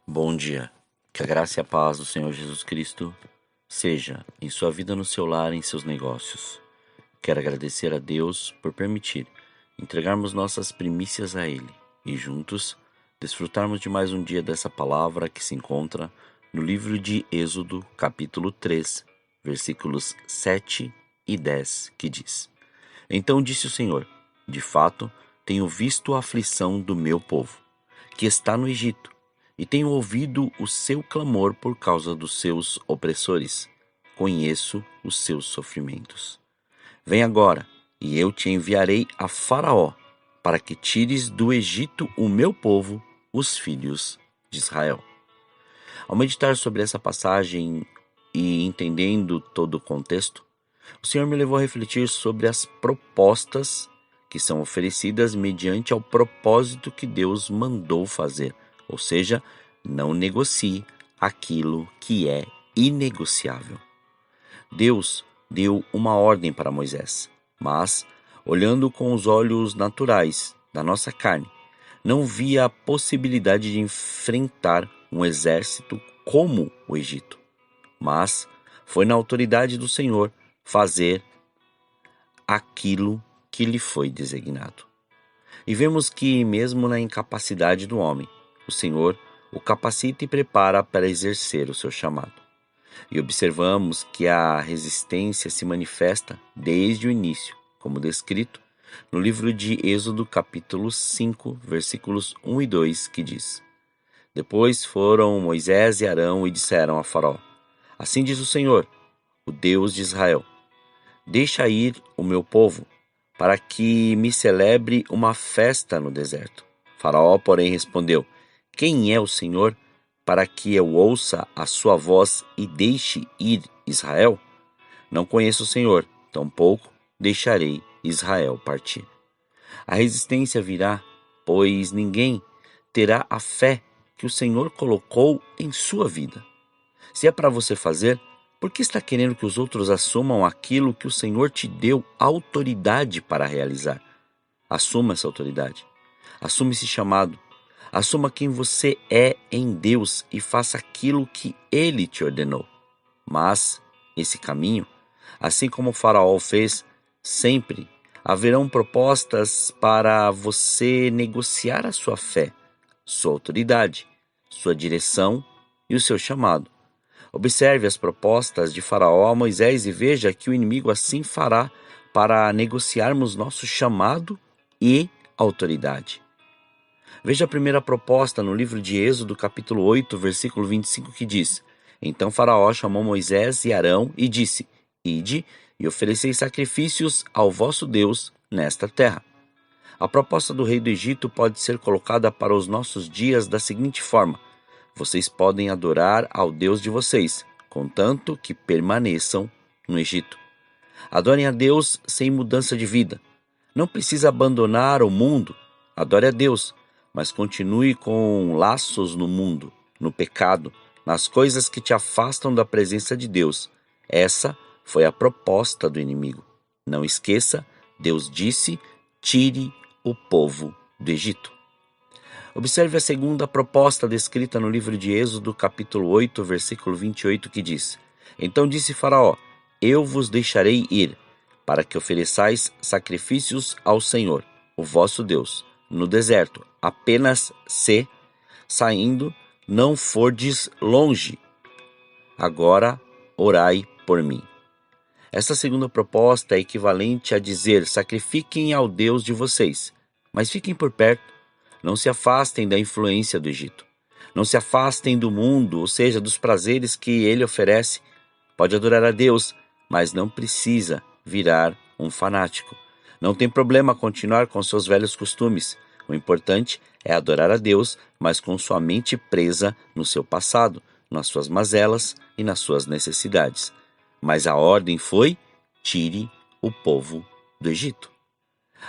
Bom dia. Que a graça e a paz do Senhor Jesus Cristo seja em sua vida, no seu lar, em seus negócios. Quero agradecer a Deus por permitir entregarmos nossas primícias a Ele e juntos desfrutarmos de mais um dia dessa palavra que se encontra no livro de Êxodo, capítulo 3, versículos 7 e 10, que diz: Então disse o Senhor: De fato, tenho visto a aflição do meu povo, que está no Egito, e tenho ouvido o seu clamor por causa dos seus opressores. Conheço os seus sofrimentos. Vem agora, e eu te enviarei a Faraó, para que tires do Egito o meu povo, os filhos de Israel. Ao meditar sobre essa passagem e entendendo todo o contexto, o Senhor me levou a refletir sobre as propostas que são oferecidas mediante ao propósito que Deus mandou fazer. Ou seja, não negocie aquilo que é inegociável. Deus deu uma ordem para Moisés, mas, olhando com os olhos naturais da nossa carne, não via a possibilidade de enfrentar um exército como o Egito. Mas foi na autoridade do Senhor fazer aquilo que lhe foi designado. E vemos que, mesmo na incapacidade do homem, o Senhor o capacita e prepara para exercer o seu chamado. E observamos que a resistência se manifesta desde o início, como descrito no livro de Êxodo, capítulo 5, versículos 1 e 2, que diz: Depois foram Moisés e Arão e disseram a Faraó: Assim diz o Senhor, o Deus de Israel: Deixa ir o meu povo, para que me celebre uma festa no deserto. Faraó, porém, respondeu: Quem é o Senhor, para que eu ouça a sua voz e deixe ir Israel? Não conheço o Senhor, tampouco deixarei Israel partir. A resistência virá, pois ninguém terá a fé que o Senhor colocou em sua vida. Se é para você fazer, por que está querendo que os outros assumam aquilo que o Senhor te deu autoridade para realizar? Assuma essa autoridade. Assuma esse chamado. Assuma quem você é em Deus e faça aquilo que Ele te ordenou. Mas esse caminho, assim como o Faraó fez, sempre haverão propostas para você negociar a sua fé, sua autoridade, sua direção e o seu chamado. Observe as propostas de Faraó a Moisés e veja que o inimigo assim fará para negociarmos nosso chamado e autoridade. Veja a primeira proposta no livro de Êxodo, capítulo 8, versículo 25, que diz: Então Faraó chamou Moisés e Arão e disse: Ide e oferecei sacrifícios ao vosso Deus nesta terra. A proposta do rei do Egito pode ser colocada para os nossos dias da seguinte forma: vocês podem adorar ao Deus de vocês, contanto que permaneçam no Egito. Adorem a Deus sem mudança de vida. Não precisa abandonar o mundo. Adore a Deus, mas continue com laços no mundo, no pecado, nas coisas que te afastam da presença de Deus. Essa foi a proposta do inimigo. Não esqueça, Deus disse: tire o povo do Egito. Observe a segunda proposta descrita no livro de Êxodo, capítulo 8, versículo 28, que diz: Então disse Faraó: Eu vos deixarei ir, para que ofereçais sacrifícios ao Senhor, o vosso Deus, no deserto, apenas se, saindo, não fordes longe. Agora orai por mim. Esta segunda proposta é equivalente a dizer: sacrifiquem ao Deus de vocês, mas fiquem por perto. Não se afastem da influência do Egito. Não se afastem do mundo, ou seja, dos prazeres que ele oferece. Pode adorar a Deus, mas não precisa virar um fanático. Não tem problema continuar com seus velhos costumes. O importante é adorar a Deus, mas com sua mente presa no seu passado, nas suas mazelas e nas suas necessidades. Mas a ordem foi: tire o povo do Egito.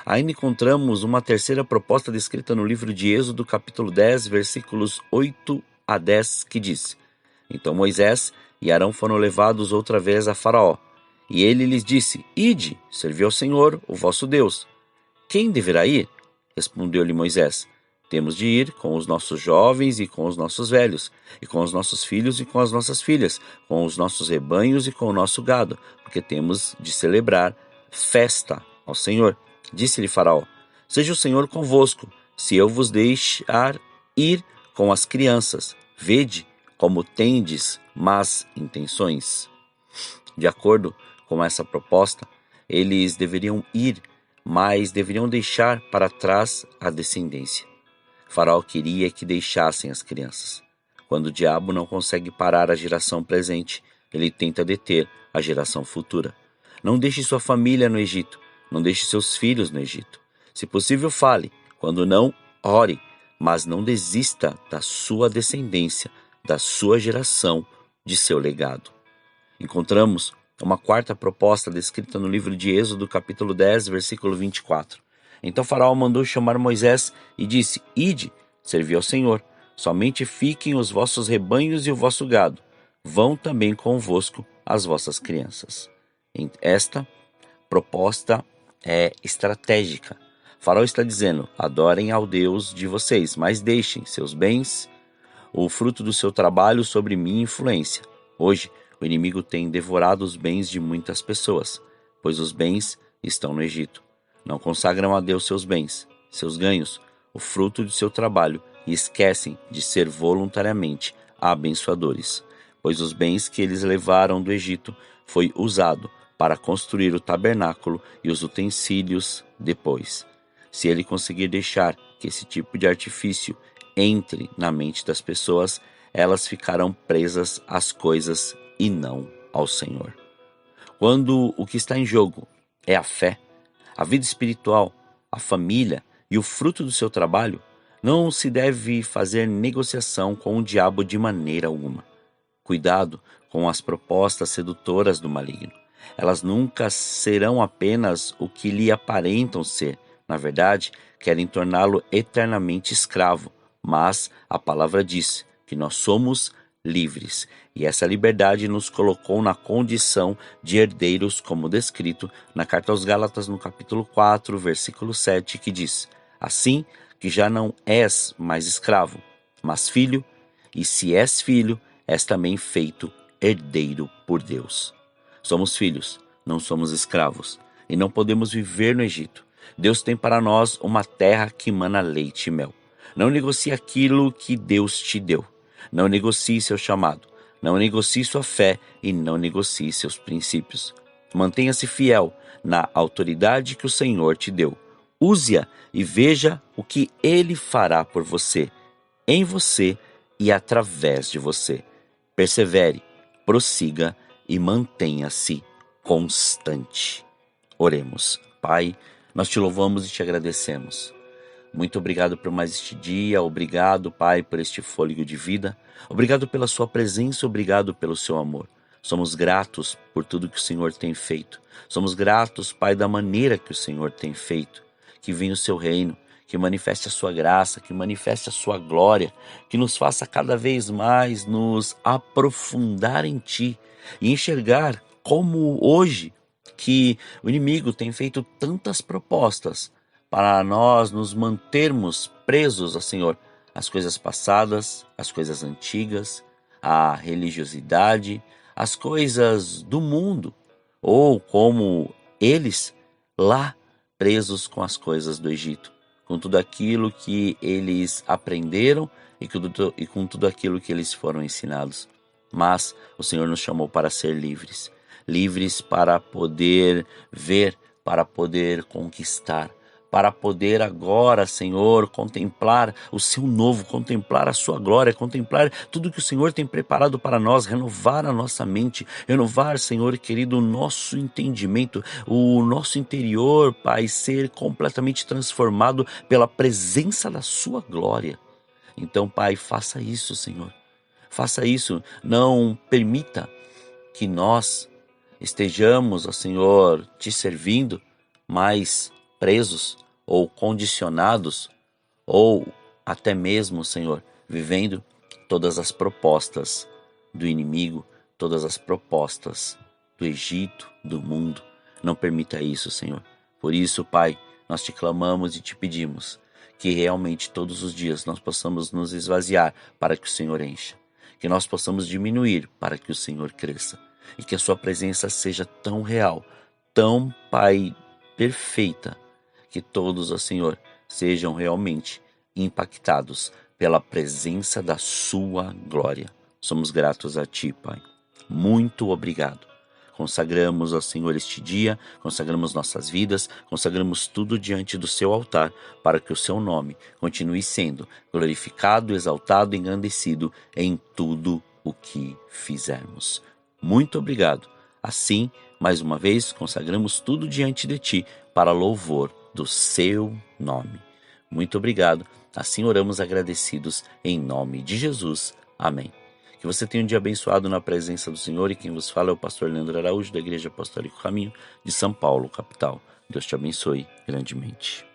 Ainda encontramos uma terceira proposta descrita no livro de Êxodo, capítulo 10, versículos 8 a 10, que diz: Então Moisés e Arão foram levados outra vez a Faraó, e ele lhes disse: Ide, servi ao Senhor, o vosso Deus. Quem deverá ir? Respondeu-lhe Moisés: Temos de ir com os nossos jovens e com os nossos velhos, e com os nossos filhos e com as nossas filhas, com os nossos rebanhos e com o nosso gado, porque temos de celebrar festa ao Senhor. Disse-lhe Faraó: Seja o Senhor convosco, se eu vos deixar ir com as crianças. Vede como tendes más intenções. De acordo com essa proposta, eles deveriam ir, mas deveriam deixar para trás a descendência. Faraó queria que deixassem as crianças. Quando o diabo não consegue parar a geração presente, ele tenta deter a geração futura. Não deixe sua família no Egito. Não deixe seus filhos no Egito. Se possível, fale. Quando não, ore. Mas não desista da sua descendência, da sua geração, de seu legado. Encontramos uma quarta proposta descrita no livro de Êxodo, capítulo 10, versículo 24. Então Faraó mandou chamar Moisés e disse: Ide, servi ao Senhor. Somente fiquem os vossos rebanhos e o vosso gado. Vão também convosco as vossas crianças. Esta proposta é estratégica. Faraó está dizendo: adorem ao Deus de vocês, mas deixem seus bens, o fruto do seu trabalho sobre minha influência. Hoje, o inimigo tem devorado os bens de muitas pessoas, pois os bens estão no Egito. Não consagram a Deus seus bens, seus ganhos, o fruto de seu trabalho, e esquecem de ser voluntariamente abençoadores, pois os bens que eles levaram do Egito foi usado para construir o tabernáculo e os utensílios depois. Se ele conseguir deixar que esse tipo de artifício entre na mente das pessoas, elas ficarão presas às coisas e não ao Senhor. Quando o que está em jogo é a fé, a vida espiritual, a família e o fruto do seu trabalho, não se deve fazer negociação com o diabo de maneira alguma. Cuidado com as propostas sedutoras do maligno. Elas nunca serão apenas o que lhe aparentam ser. Na verdade, querem torná-lo eternamente escravo. Mas a palavra diz que nós somos livres, e essa liberdade nos colocou na condição de herdeiros, como descrito na carta aos Gálatas, no capítulo 4, versículo 7, que diz: Assim que já não és mais escravo, mas filho, e se és filho, és também feito herdeiro por Deus. Somos filhos, não somos escravos, e não podemos viver no Egito. Deus tem para nós uma terra que emana leite e mel. Não negocie aquilo que Deus te deu. Não negocie seu chamado. Não negocie sua fé e não negocie seus princípios. Mantenha-se fiel na autoridade que o Senhor te deu. Use-a e veja o que Ele fará por você, em você e através de você. Persevere, prossiga e mantenha-se constante. Oremos. Pai, nós te louvamos e te agradecemos. Muito obrigado por mais este dia, obrigado, Pai, por este fôlego de vida, obrigado pela sua presença, obrigado pelo seu amor. Somos gratos por tudo que o Senhor tem feito, somos gratos, Pai, da maneira que o Senhor tem feito, que venha o seu reino, que manifeste a sua graça, que manifeste a sua glória, que nos faça cada vez mais nos aprofundar em Ti e enxergar como hoje que o inimigo tem feito tantas propostas para nós nos mantermos presos, Senhor, às coisas passadas, às coisas antigas, à religiosidade, às coisas do mundo, ou como eles lá presos com as coisas do Egito, com tudo aquilo que eles aprenderam e com tudo aquilo que eles foram ensinados. Mas o Senhor nos chamou para ser livres, livres para poder ver, para poder conquistar, para poder agora, Senhor, contemplar o seu novo, contemplar a sua glória, contemplar tudo que o Senhor tem preparado para nós, renovar a nossa mente, renovar, Senhor querido, o nosso entendimento, o nosso interior, Pai, ser completamente transformado pela presença da sua glória. Então, Pai, faça isso, Senhor. Faça isso, não permita que nós estejamos, ó Senhor, te servindo, mas presos ou condicionados, ou até mesmo, Senhor, vivendo todas as propostas do inimigo, todas as propostas do Egito, do mundo. Não permita isso, Senhor. Por isso, Pai, nós te clamamos e te pedimos que realmente todos os dias nós possamos nos esvaziar para que o Senhor encha, que nós possamos diminuir para que o Senhor cresça, e que a sua presença seja tão real, tão, Pai, perfeita, que todos, ó Senhor, sejam realmente impactados pela presença da sua glória. Somos gratos a Ti, Pai. Muito obrigado. Consagramos ao Senhor este dia, consagramos nossas vidas, consagramos tudo diante do seu altar, para que o seu nome continue sendo glorificado, exaltado e engrandecido em tudo o que fizermos. Muito obrigado. Assim, mais uma vez, consagramos tudo diante de ti, para louvor do seu nome. Muito obrigado. Assim oramos agradecidos em nome de Jesus. Amém. Que você tenha um dia abençoado na presença do Senhor, e quem vos fala é o pastor Leandro Araújo, da Igreja Apostólica Caminho de São Paulo, capital. Deus te abençoe grandemente.